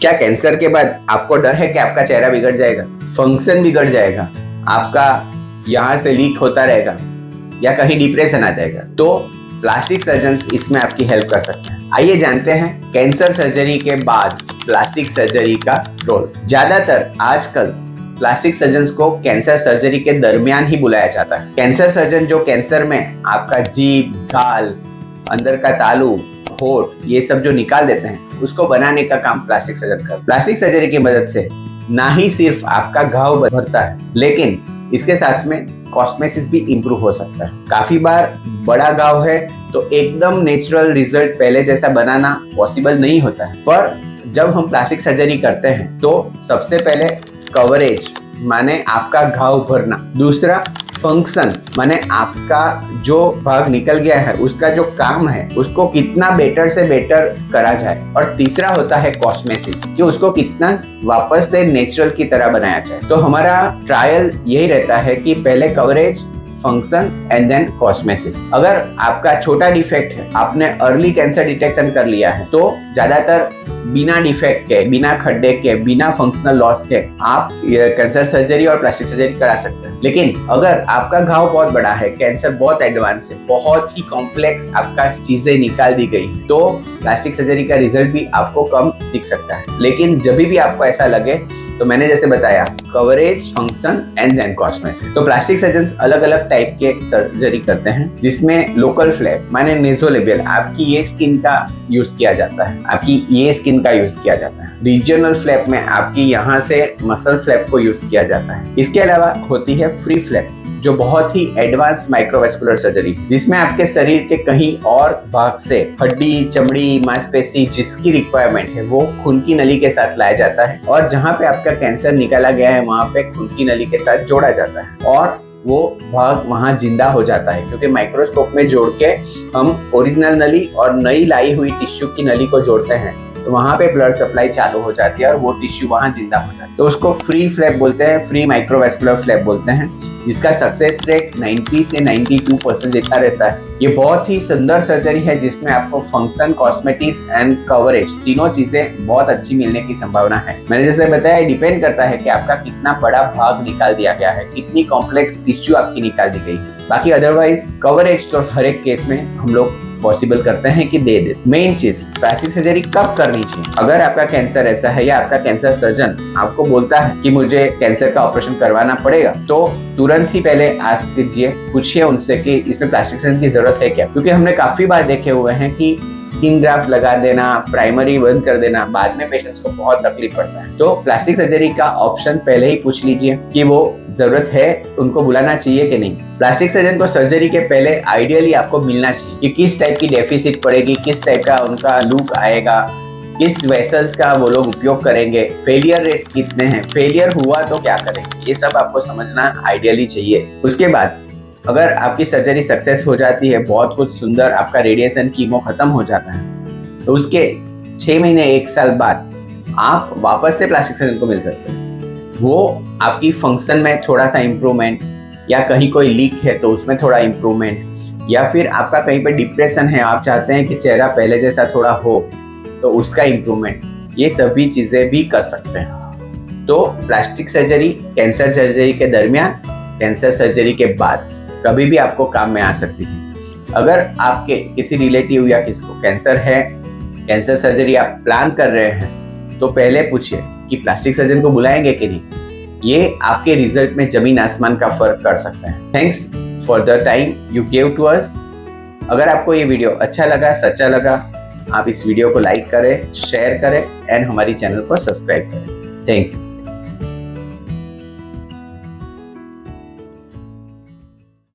क्या कैंसर के बाद आपको डर है कि आपका चेहरा बिगड़ जाएगा, फंक्शन बिगड़ जाएगा, आपका यहाँ से लीक होता रहेगा या कहीं डिप्रेशन आ जाएगा? तो प्लास्टिक सर्जन्स इसमें आपकी हेल्प कर सकते हैं। आइए जानते हैं कैंसर सर्जरी के बाद प्लास्टिक सर्जरी का रोल। ज्यादातर आजकल प्लास्टिक सर्जन्स को कैंसर सर्जरी के दरमियान ही बुलाया जाता है। कैंसर सर्जन जो कैंसर में आपका जीभ, गाल, अंदर का तालू, होठ, ये सब जो निकाल देते हैं, उसको बनाने का काम प्लास्टिक सर्जन करता है। प्लास्टिक सर्जरी की मदद से ना ही सिर्फ आपका घाव भरता है, लेकिन इसके साथ में कॉस्मेसिस भी इम्प्रूव हो सकता है। काफी बार बड़ा घाव है तो एकदम नेचुरल रिजल्ट पहले जैसा बनाना पॉसिबल नहीं होता है, पर जब हम प्लास्टिक सर्जरी करते हैं तो सबसे पहले कवरेज माने आपका घाव भरना, दूसरा फंक्शन माने आपका जो भाग निकल गया है उसका जो काम है उसको कितना बेटर से बेटर करा जाए, और तीसरा होता है कॉस्मेसिस कि उसको कितना वापस से नेचुरल की तरह बनाया जाए। तो हमारा ट्रायल यही रहता है कि पहले coverage, function and then cosmesis. अगर आपका छोटा डिफेक्ट है, आपने अर्ली कैंसर डिटेक्शन कर लिया है, तो ज्यादातर बिना डिफेक्ट के, बिना खड्डे के, बिना फंक्शनल लॉस के आप कैंसर सर्जरी और प्लास्टिक सर्जरी करा सकते हैं। लेकिन अगर आपका घाव बहुत बड़ा है, कैंसर बहुत एडवांस है, बहुत ही कॉम्प्लेक्स आपका चीजें निकाल दी गई, तो प्लास्टिक सर्जरी का रिजल्ट भी आपको कम दिख सकता है। लेकिन जब भी आपको ऐसा लगे तो मैंने जैसे बताया coverage, function and then cosmesis. तो प्लास्टिक सर्जन्स अलग अलग टाइप के सर्जरी करते हैं, जिसमें लोकल फ्लैप माने नेज़ोलेबियल, आपकी ये स्किन का यूज किया जाता है, आपकी ये स्किन का यूज किया जाता है। रीजनल फ्लैप में आपकी यहाँ से मसल फ्लैप को यूज किया जाता है। इसके अलावा होती है फ्री फ्लैप, जो बहुत ही एडवांस माइक्रोवेस्कुलर सर्जरी, जिसमें आपके शरीर के कहीं और भाग से हड्डी, चमड़ी, मांसपेशी जिसकी रिक्वायरमेंट है वो खून की नली के साथ लाया जाता है, और जहाँ पे आपका कैंसर निकाला गया है वहाँ पे खून की नली के साथ जोड़ा जाता है, और वो भाग वहाँ जिंदा हो जाता है, क्योंकि माइक्रोस्कोप में जोड़ के हम ओरिजिनल नली और नई लाई हुई टिश्यू की नली को जोड़ते हैं, तो वहाँ पे ब्लड सप्लाई चालू हो जाती है और वो टिश्यू वहाँ जिंदा हो जाता है। तो उसको फ्री फ्लैप बोलते हैं, फ्री माइक्रोवेस्कुलर फ्लैप बोलते हैं, जिसका सक्सेस रेट 90 से 92% जितना रहता है। ये बहुत ही सुंदर सर्जरी है जिसमें आपको फंक्शन, कॉस्मेटिक्स एंड कवरेज तीनों चीजें बहुत अच्छी मिलने की संभावना है। मैंने जैसे बताया, डिपेंड करता है कि आपका कितना बड़ा भाग निकाल दिया गया है, कितनी कॉम्प्लेक्स टिश्यू आपकी निकाल दी गई है। बाकी अदरवाइज कवरेज तो हर एक केस में हम लोग पॉसिबल करते हैं कि दे दे। मेन चीज, प्लास्टिक सर्जरी कब करनी चाहिए? अगर आपका कैंसर ऐसा है या आपका कैंसर सर्जन आपको बोलता है कि मुझे कैंसर का ऑपरेशन करवाना पड़ेगा, तो तुरंत ही पहले आस्क कीजिए, पूछिए उनसे कि इसमें प्लास्टिक सर्जरी की जरूरत है क्या। क्योंकि हमने काफी बार देखे हुए हैं कि स्किन ग्राफ्ट लगा देना, प्राइमरी बंद कर देना, बाद में पेशेंट्स को बहुत तकलीफ पड़ता है। तो प्लास्टिक सर्जरी का ऑप्शन पहले ही पूछ लीजिए कि वो जरूरत है, उनको बुलाना चाहिए कि नहीं। प्लास्टिक सर्जन को सर्जरी के पहले आइडियली आपको मिलना चाहिए कि किस टाइप की डेफिसिट पड़ेगी, किस टाइप का उनका लुक आएगा, किस वेसल्स का वो लोग उपयोग करेंगे, फेलियर रेट्स कितने हैं, फेलियर हुआ तो क्या करेंगे, ये सब आपको समझना आइडियली चाहिए। उसके बाद अगर आपकी सर्जरी सक्सेस हो जाती है, बहुत कुछ सुंदर, आपका रेडिएशन, कीमो खत्म हो जाता है, तो उसके 6 महीने 1 साल बाद आप वापस से प्लास्टिक सर्जन को मिल सकते हैं। वो आपकी फंक्शन में थोड़ा सा इम्प्रूवमेंट, या कहीं कोई लीक है तो उसमें थोड़ा इम्प्रूवमेंट, या फिर आपका कहीं पे डिप्रेशन है, आप चाहते हैं कि चेहरा पहले जैसा थोड़ा हो, तो उसका इम्प्रूवमेंट, ये सभी चीजें भी कर सकते हैं। तो प्लास्टिक सर्जरी कैंसर सर्जरी के दरमियान, कैंसर सर्जरी के बाद कभी भी आपको काम में आ सकती है। अगर आपके किसी रिलेटिव या किसको कैंसर है, कैंसर सर्जरी आप प्लान कर रहे हैं, तो पहले पूछिए कि प्लास्टिक सर्जन को बुलाएंगे कि नहीं। ये आपके रिजल्ट में जमीन आसमान का फर्क कर सकता है। Thanks for the time you give to us. अगर आपको ये वीडियो अच्छा लगा, सच्चा लगा, आप इस वीडियो को लाइक करें, शेयर करें एंड हमारी चैनल को सब्सक्राइब करें। Thank you.